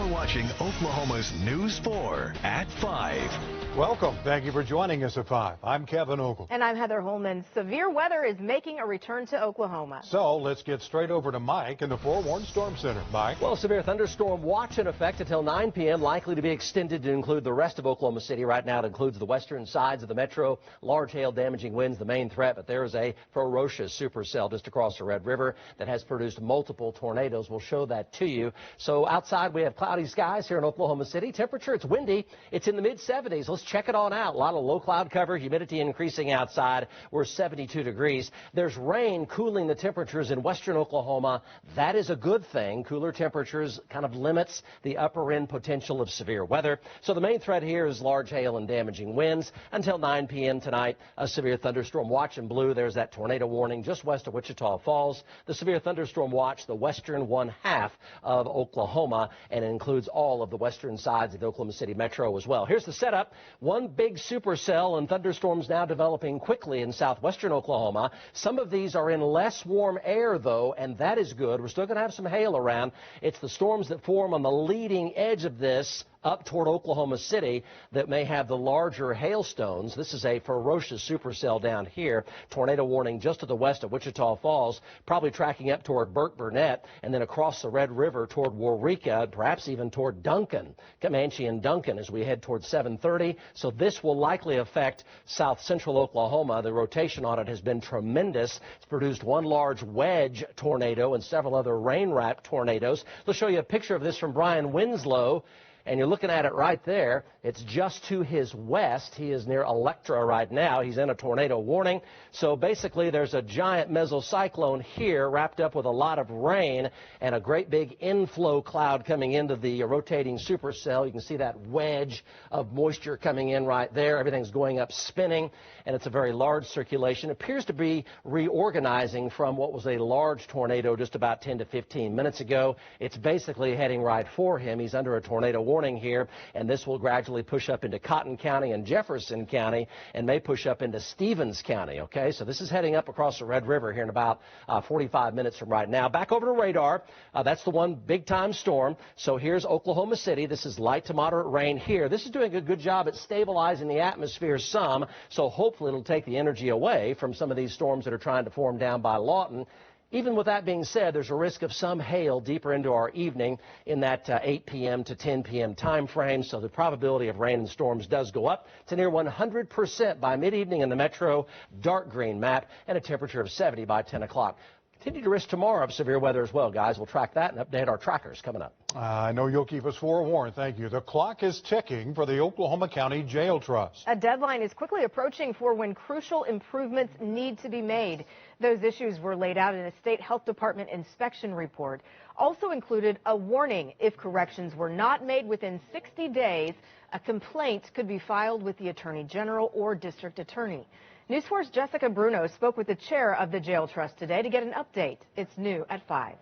You're watching Oklahoma's News 4 at 5. Welcome. Thank you for joining us at 5. I'm Kevin Ogle. And I'm Heather Holman. Severe weather is making a return to Oklahoma. So let's get straight over to Mike in the Forewarned Storm Center. Mike. Well, severe thunderstorm watch in effect until 9 p.m. likely to be extended to include the rest of Oklahoma City. Right now it includes the western sides of the metro. Large hail damaging winds the main threat, but there is a ferocious supercell just across the Red River that has produced multiple tornadoes. We'll show that to you. So outside we have cloudy skies here in Oklahoma City. Temperature, it's windy. It's in the mid-70s. Let's check it on out. A lot of low cloud cover, humidity increasing outside. We're 72 degrees. There's rain cooling the temperatures in western Oklahoma. That is a good thing. Cooler temperatures kind of limits the upper end potential of severe weather. So the main threat here is large hail and damaging winds. Until 9 p.m. tonight, a severe thunderstorm watch in blue. There's that tornado warning just west of Wichita Falls. The severe thunderstorm watch, the western one half of Oklahoma, and it includes all of the western sides of the Oklahoma City metro as well. Here's the setup. One big supercell and thunderstorms now developing quickly in southwestern Oklahoma. Some of these are in less warm air, though, and that is good. We're still going to have some hail around. It's the storms that form on the leading edge of this up toward Oklahoma City that may have the larger hailstones. This is a ferocious supercell down here. Tornado warning just to the west of Wichita Falls, probably tracking up toward Burke Burnett and then across the Red River toward Waurika, perhaps even toward Duncan, Comanche and Duncan as we head toward 7:30. So this will likely affect south central Oklahoma. The rotation on it has been tremendous. It's produced one large wedge tornado and several other rain-wrapped tornadoes. Let's show you a picture of this from Brian Winslow. And you're looking at it right there. It's just to his west. He is near Electra right now. He's in a tornado warning. So basically there's a giant mesocyclone here wrapped up with a lot of rain and a great big inflow cloud coming into the rotating supercell. You can see that wedge of moisture coming in right there. Everything's going up spinning, and it's a very large circulation. It appears to be reorganizing from what was a large tornado just about 10 to 15 minutes ago. It's basically heading right for him. He's under a tornado warning here, and this will gradually push up into Cotton County and Jefferson County and may push up into Stevens County. Okay, so this is heading up across the Red River here in about 45 minutes from right now. Back over to radar. That's the one big time storm. So here's Oklahoma City. This is light to moderate rain here. This is doing a good job at stabilizing the atmosphere some, so hopefully it'll take the energy away from some of these storms that are trying to form down by Lawton. Even with that being said, there's a risk of some hail deeper into our evening in that 8 p.m. to 10 p.m. time frame, so the probability of rain and storms does go up to near 100% by mid-evening in the metro, dark green map, and a temperature of 70 by 10 o'clock. Continue to risk tomorrow of severe weather as well, guys. We'll track that and update our trackers coming up. I know you'll keep us forewarned. Thank you. The clock is ticking for the Oklahoma County Jail Trust. A deadline is quickly approaching for when crucial improvements need to be made. Those issues were laid out in a state health department inspection report. Also included a warning if corrections were not made within 60 days, a complaint could be filed with the Attorney General or District Attorney. News 4's Jessica Bruno spoke with the chair of the Jail Trust today to get an update. It's new at 5.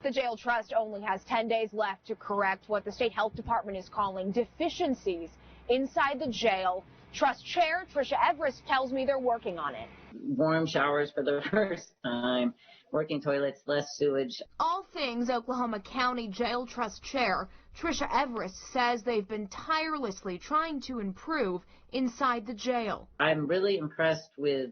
The Jail Trust only has 10 days left to correct what the state health department is calling deficiencies inside the jail. Trust Chair Tricia Everest tells me they're working on it. Warm showers for the first time, working toilets, less sewage. All things Oklahoma County Jail Trust Chair Tricia Everest says they've been tirelessly trying to improve inside the jail. I'm really impressed with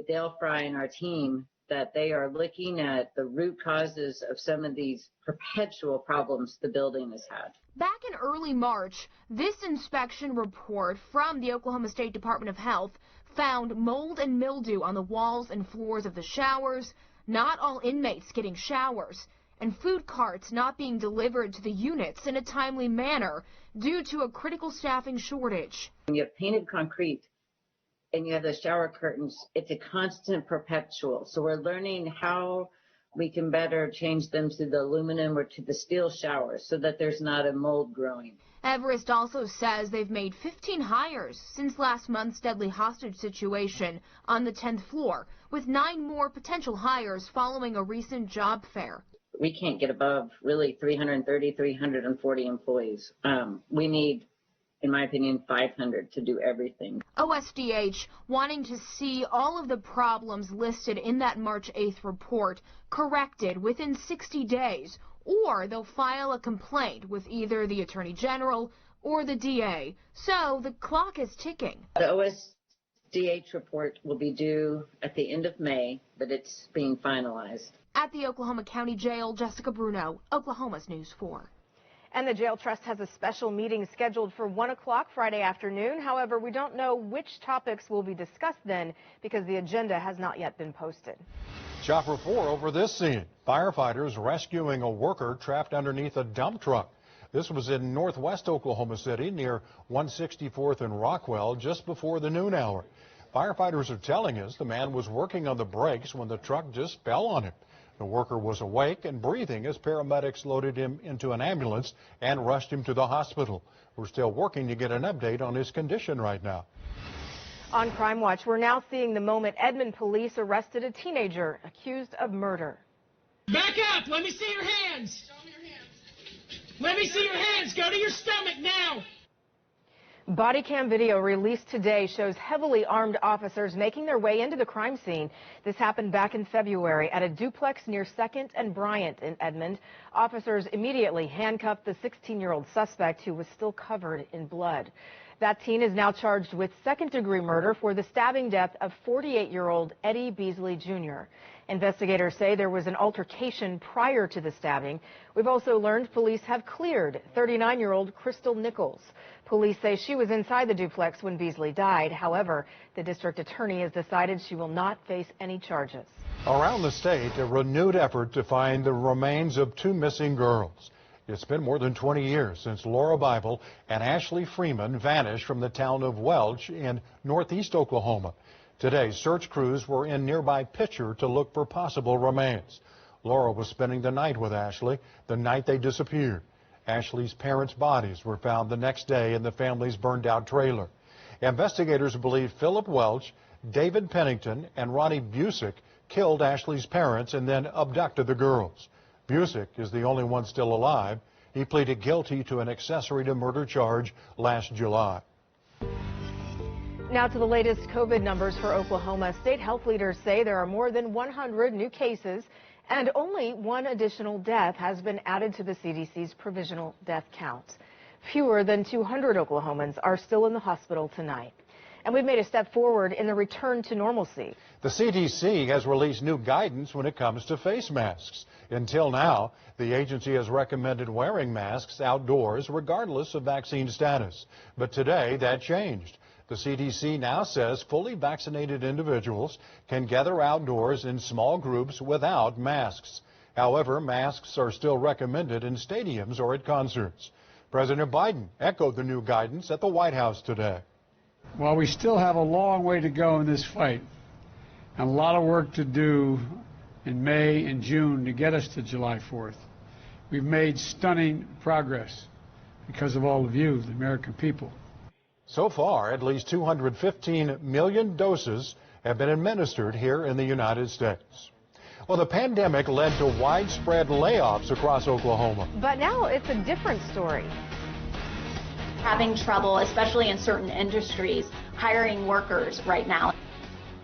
Dale Fry and our team that they are looking at the root causes of some of these perpetual problems the building has had. Back in early March, this inspection report from the Oklahoma State Department of Health found mold and mildew on the walls and floors of the showers, not all inmates getting showers, and food carts not being delivered to the units in a timely manner due to a critical staffing shortage. When you have painted concrete and you have the shower curtains, it's a constant perpetual. So we're learning how we can better change them to the aluminum or to the steel showers so that there's not a mold growing. Everest also says they've made 15 hires since last month's deadly hostage situation on the 10th floor, with 9 more potential hires following a recent job fair. We can't get above really 330, 340 employees. We need, in my opinion, 500 to do everything. OSDH wanting to see all of the problems listed in that March 8th report corrected within 60 days or they'll file a complaint with either the Attorney General or the DA. So the clock is ticking. The OSDH report will be due at the end of May, but it's being finalized. At the Oklahoma County Jail, Jessica Bruno, Oklahoma's News 4. And the jail trust has a special meeting scheduled for 1 o'clock Friday afternoon. However, we don't know which topics will be discussed then because the agenda has not yet been posted. Chopper 4 over this scene. Firefighters rescuing a worker trapped underneath a dump truck. This was in northwest Oklahoma City near 164th and Rockwell just before the noon hour. Firefighters are telling us the man was working on the brakes when the truck just fell on him. The worker was awake and breathing as paramedics loaded him into an ambulance and rushed him to the hospital. We're still working to get an update on his condition right now. On Crime Watch, we're now seeing the moment Edmond police arrested a teenager accused of murder. Back up! Let me see your hands! Show me your hands. Let me see your hands! Go to your stomach now! Body cam video released today shows heavily armed officers making their way into the crime scene. This happened back in February at a duplex near 2nd and Bryant in Edmond. Officers immediately handcuffed the 16-year-old suspect who was still covered in blood. That teen is now charged with second-degree murder for the stabbing death of 48-year-old Eddie Beasley Jr. Investigators say there was an altercation prior to the stabbing. We've also learned police have cleared 39-year-old Crystal Nichols. Police say she was inside the duplex when Beasley died. However, the district attorney has decided she will not face any charges. Around the state, a renewed effort to find the remains of two missing girls. It's been more than 20 years since Laura Bible and Ashley Freeman vanished from the town of Welch in northeast Oklahoma. Today, search crews were in nearby Pitcher to look for possible remains. Laura was spending the night with Ashley the night they disappeared. Ashley's parents' bodies were found the next day in the family's burned-out trailer. Investigators believe Philip Welch, David Pennington, and Ronnie Busick killed Ashley's parents and then abducted the girls. Busick is the only one still alive. He pleaded guilty to an accessory to murder charge last July. Now to the latest COVID numbers for Oklahoma. State health leaders say there are more than 100 new cases and only one additional death has been added to the CDC's provisional death count. Fewer than 200 Oklahomans are still in the hospital tonight. And we've made a step forward in the return to normalcy. The CDC has released new guidance when it comes to face masks. Until now, the agency has recommended wearing masks outdoors regardless of vaccine status. But today, that changed. The CDC now says fully vaccinated individuals can gather outdoors in small groups without masks. However, masks are still recommended in stadiums or at concerts. President Biden echoed the new guidance at the White House today. While we still have a long way to go in this fight and a lot of work to do in May and June to get us to July 4th, we've made stunning progress because of all of you, the American people. So far, at least 215 million doses have been administered here in the United States. Well, the pandemic led to widespread layoffs across Oklahoma. But now it's a different story. Having trouble, especially in certain industries, hiring workers right now.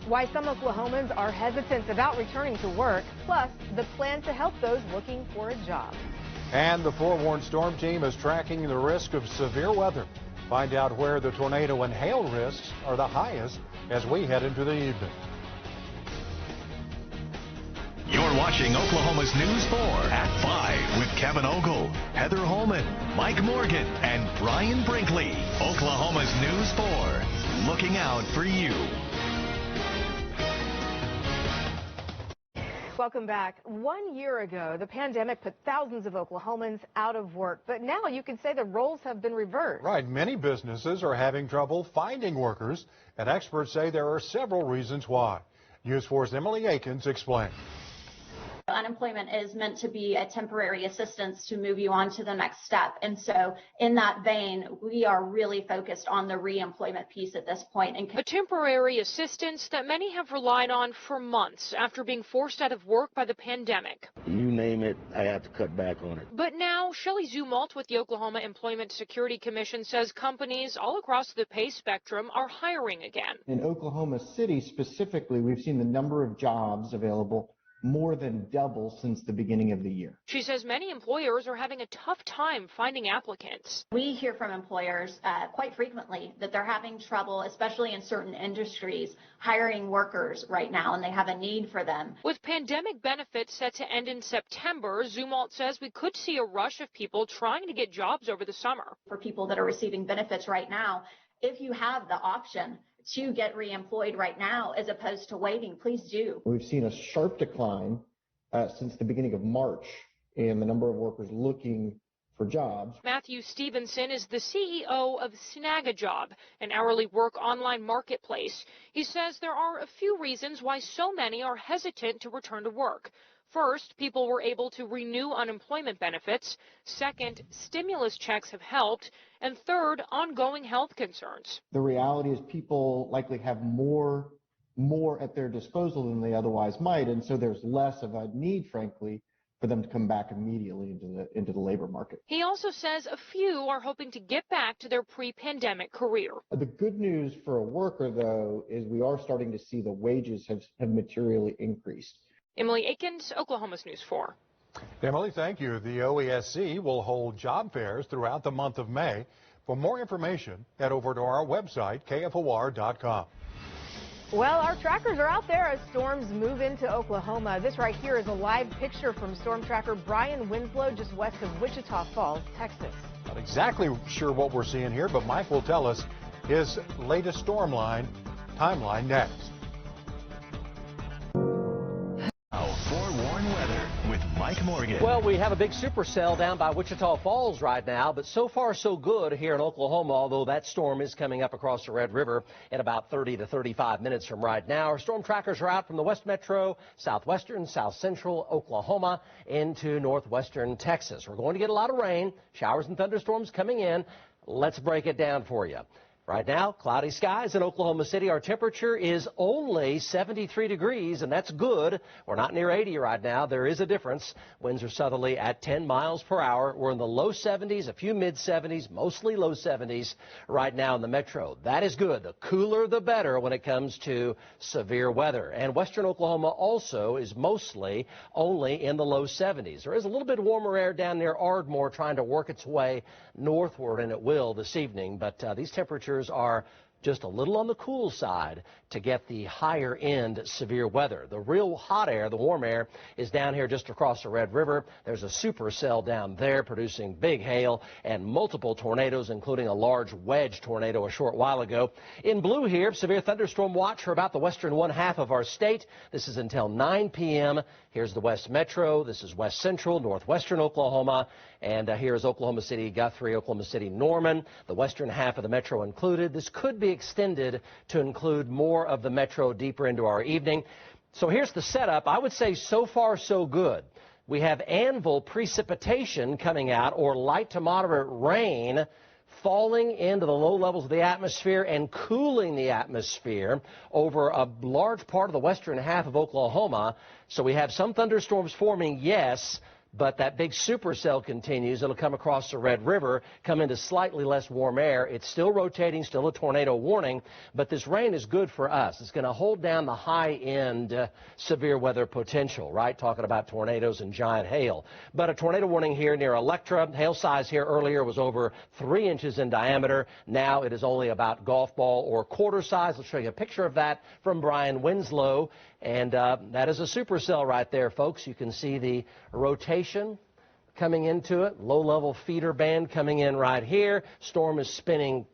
Why some Oklahomans are hesitant about returning to work, plus the plan to help those looking for a job. And the forewarned storm team is tracking the risk of severe weather. Find out where the tornado and hail risks are the highest as we head into the evening. You're watching Oklahoma's News 4 at 5 with Kevin Ogle, Heather Holman, Mike Morgan, and Brian Brinkley. Oklahoma's News 4, looking out for you. Welcome back. 1 year ago, the pandemic put thousands of Oklahomans out of work, but now you can say the roles have been reversed. Right. Many businesses are having trouble finding workers, and experts say there are several reasons why. News 4's Emily Akins explains. Unemployment is meant to be a temporary assistance to move you on to the next step. And so in that vein, we are really focused on the reemployment piece at this point. A temporary assistance that many have relied on for months after being forced out of work by the pandemic. You name it, I have to cut back on it. But now, Shelley Zumalt with the Oklahoma Employment Security Commission says companies all across the pay spectrum are hiring again. In Oklahoma City specifically, we've seen the number of jobs available more than double since the beginning of the year. She says many employers are having a tough time finding applicants. We hear from employers quite frequently that they're having trouble, especially in certain industries, hiring workers right now, and they have a need for them. With pandemic benefits set to end in September, Zumwalt says we could see a rush of people trying to get jobs over the summer. For people that are receiving benefits right now, if you have the option to get reemployed right now as opposed to waiting, please do. We've seen a sharp decline since the beginning of March in the number of workers looking for jobs. Matthew Stevenson is the CEO of Snag-a-Job, an hourly work online marketplace. He says there are a few reasons why so many are hesitant to return to work. First, people were able to renew unemployment benefits. Second, stimulus checks have helped. And third, ongoing health concerns. The reality is people likely have more at their disposal than they otherwise might, and so there's less of a need, frankly, for them to come back immediately into the labor market. He also says a few are hoping to get back to their pre-pandemic career. The good news for a worker, though, is we are starting to see the wages have materially increased. Emily Akins, Oklahoma's News 4. Emily, thank you. The OESC will hold job fairs throughout the month of May. For more information, head over to our website, KFOR.com. Well, our trackers are out there as storms move into Oklahoma. This right here is a live picture from storm tracker Brian Winslow, just west of Wichita Falls, Texas. Not exactly sure what we're seeing here, but Mike will tell us his latest timeline next. Forewarn weather with Mike Morgan. Well, we have a big supercell down by Wichita Falls right now, but so far so good here in Oklahoma, although that storm is coming up across the Red River in about 30 to 35 minutes from right now. Our storm trackers are out from the West Metro, southwestern, south central Oklahoma into northwestern Texas. We're going to get a lot of rain, showers and thunderstorms coming in. Let's break it down for you. Right now, cloudy skies in Oklahoma City. Our temperature is only 73 degrees, and that's good. We're not near 80 right now. There is a difference. Winds are southerly at 10 miles per hour. We're in the low 70s, a few mid-70s, mostly low 70s right now in the metro. That is good. The cooler, the better when it comes to severe weather. And western Oklahoma also is mostly only in the low 70s. There is a little bit warmer air down near Ardmore trying to work its way northward, and it will this evening. But these temperatures are just a little on the cool side to get the higher end severe weather. The real hot air, the warm air, is down here just across the Red River. There's a supercell down there producing big hail and multiple tornadoes, including a large wedge tornado a short while ago. In blue here, severe thunderstorm watch for about the western one half of our state. This is until 9 p.m. Here's the West Metro. This is West Central, northwestern Oklahoma. And here's Oklahoma City, Guthrie, Oklahoma City, Norman, the western half of the metro included. This could be extended to include more of the metro deeper into our evening. So here's the setup. I would say so far so good. We have anvil precipitation coming out, or light to moderate rain falling into the low levels of the atmosphere and cooling the atmosphere over a large part of the western half of Oklahoma. So we have some thunderstorms forming, yes, but that big supercell continues. It'll come across the Red River, come into slightly less warm air. It's still rotating, still a tornado warning, but this rain is good for us. It's going to hold down the high-end severe weather potential, right? Talking about tornadoes and giant hail. But a tornado warning here near Electra. Hail size here earlier was over 3 inches in diameter. Now it is only about golf ball or quarter size. Let's show you a picture of that from Brian Winslow. And that is a supercell right there, folks. You can see the rotation coming into it. Low-level feeder band coming in right here. Storm is spinning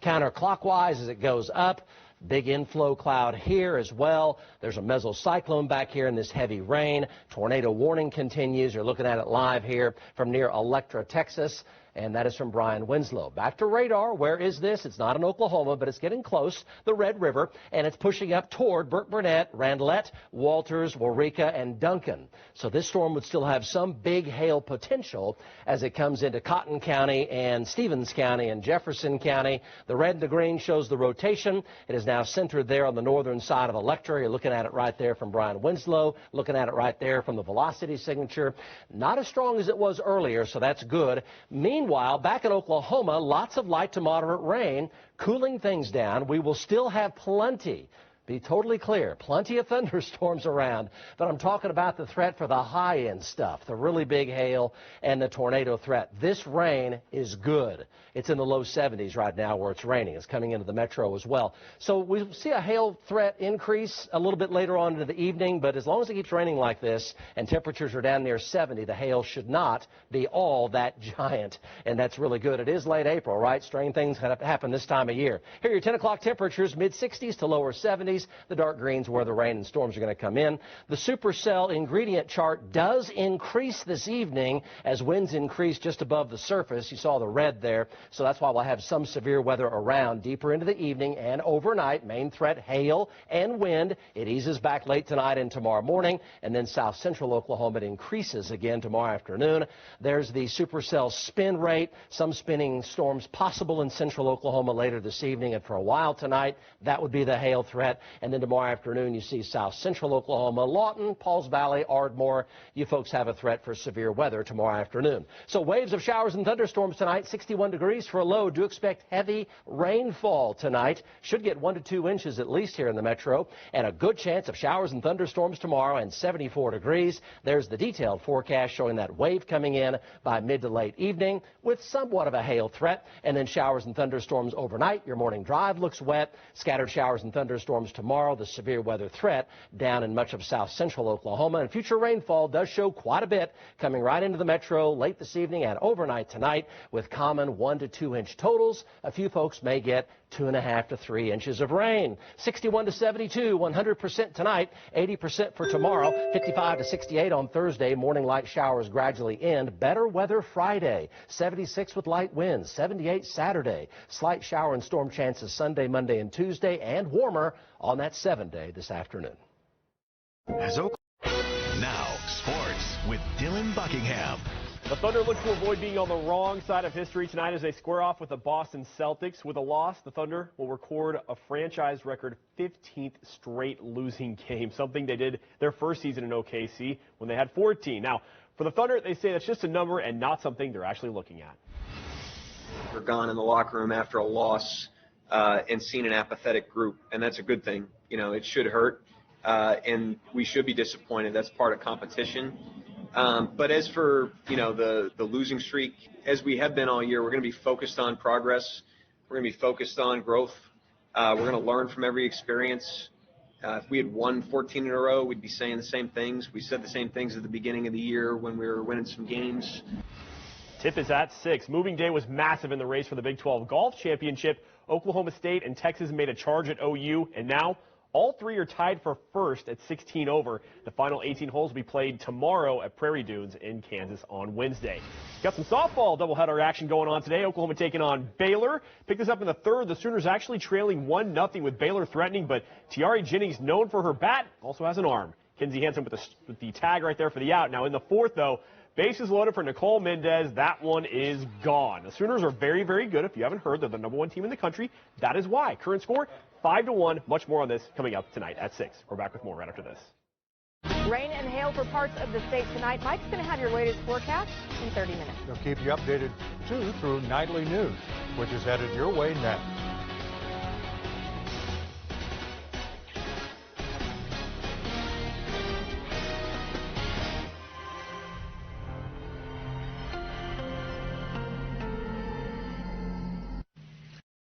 counterclockwise as it goes up. Big inflow cloud here as well. There's a mesocyclone back here in this heavy rain. Tornado warning continues. You're looking at it live here from near Electra, Texas. And that is from Brian Winslow. Back to radar. Where is this? It's not in Oklahoma, but it's getting close. The Red River, and it's pushing up toward Burke Burnett, Randlett, Walters, Waurika, and Duncan. So this storm would still have some big hail potential as it comes into Cotton County and Stevens County and Jefferson County. The red and the green shows the rotation. It is now centered there on the northern side of Electra. You're looking at it right there from Brian Winslow, looking at it right there from the velocity signature. Not as strong as it was earlier, so that's good. Meanwhile, back in Oklahoma, lots of light to moderate rain, cooling things down. We will still have plenty be totally clear. Plenty of thunderstorms around, but I'm talking about the threat for the high-end stuff, the really big hail and the tornado threat. This rain is good. It's in the low 70s right now where it's raining. It's coming into the metro as well. So we see a hail threat increase a little bit later on into the evening, but as long as it keeps raining like this and temperatures are down near 70, the hail should not be all that giant, and that's really good. It is late April, right? Strange things happen this time of year. Here are your 10 o'clock temperatures, mid-60s to lower 70s. The dark green's where the rain and storms are going to come in. The supercell ingredient chart does increase this evening as winds increase just above the surface. You saw the red there, so that's why we'll have some severe weather around deeper into the evening and overnight. Main threat, hail and wind. It eases back late tonight and tomorrow morning, and then south central Oklahoma, it increases again tomorrow afternoon. There's the supercell spin rate. Some spinning storms possible in central Oklahoma later this evening, and for a while tonight, that would be the hail threat. And then tomorrow afternoon, you see south central Oklahoma, Lawton, Pauls Valley, Ardmore. You folks have a threat for severe weather tomorrow afternoon. So waves of showers and thunderstorms tonight, 61 degrees for a low. Do expect heavy rainfall tonight. Should get 1 to 2 inches at least here in the metro, and a good chance of showers and thunderstorms tomorrow, and 74 degrees. There's the detailed forecast showing that wave coming in by mid to late evening with somewhat of a hail threat, and then showers and thunderstorms overnight. Your morning drive looks wet. Scattered showers and thunderstorms tomorrow. The severe weather threat down in much of south central Oklahoma, and future rainfall does show quite a bit coming right into the metro late this evening and overnight tonight with common 1 to 2 inch totals. A few folks may get 2.5 to 3 inches of rain. 61 to 72, 100% tonight, 80% for tomorrow, 55 to 68 on Thursday. Morning light showers gradually end. Better weather Friday, 76 with light winds, 78 Saturday. Slight shower and storm chances Sunday, Monday, and Tuesday, and warmer on that 7-day this afternoon. Now, sports with Dylan Buckingham. The Thunder look to avoid being on the wrong side of history tonight as they square off with the Boston Celtics. With a loss, the Thunder will record a franchise record 15th straight losing game, something they did their first season in OKC when they had 14. Now, for the Thunder, they say that's just a number and not something they're actually looking at. We're gone in the locker room after a loss and seen an apathetic group, and that's a good thing. You know, it should hurt, and we should be disappointed. That's part of competition. But as for, you know, the losing streak, as we have been all year, we're going to be focused on progress. We're going to be focused on growth. We're going to learn from every experience. If we had won 14 in a row, we'd be saying the same things. We said the same things at the beginning of the year when we were winning some games. Tip is at 6. Moving day was massive in the race for the Big 12 Golf Championship. Oklahoma State and Texas made a charge at OU, and now all three are tied for first at 16 over. The final 18 holes will be played tomorrow at Prairie Dunes in Kansas on Wednesday. Got some softball doubleheader action going on today. Oklahoma taking on Baylor. Picked this up in the third. The Sooners actually trailing 1-0 with Baylor threatening, but Tiare Jennings, known for her bat, also has an arm. Kinsey Hansen with the tag right there for the out. Now in the fourth, though, bases loaded for Nicole Mendez. That one is gone. The Sooners are very, very good. If you haven't heard, they're the #1 team in the country. That is why. Current score, 5-1. Much more on this coming up tonight at 6. We're back with more right after this. Rain and hail for parts of the state tonight. Mike's going to have your latest forecast in 30 minutes. We'll keep you updated, too, through Nightly News, which is headed your way next.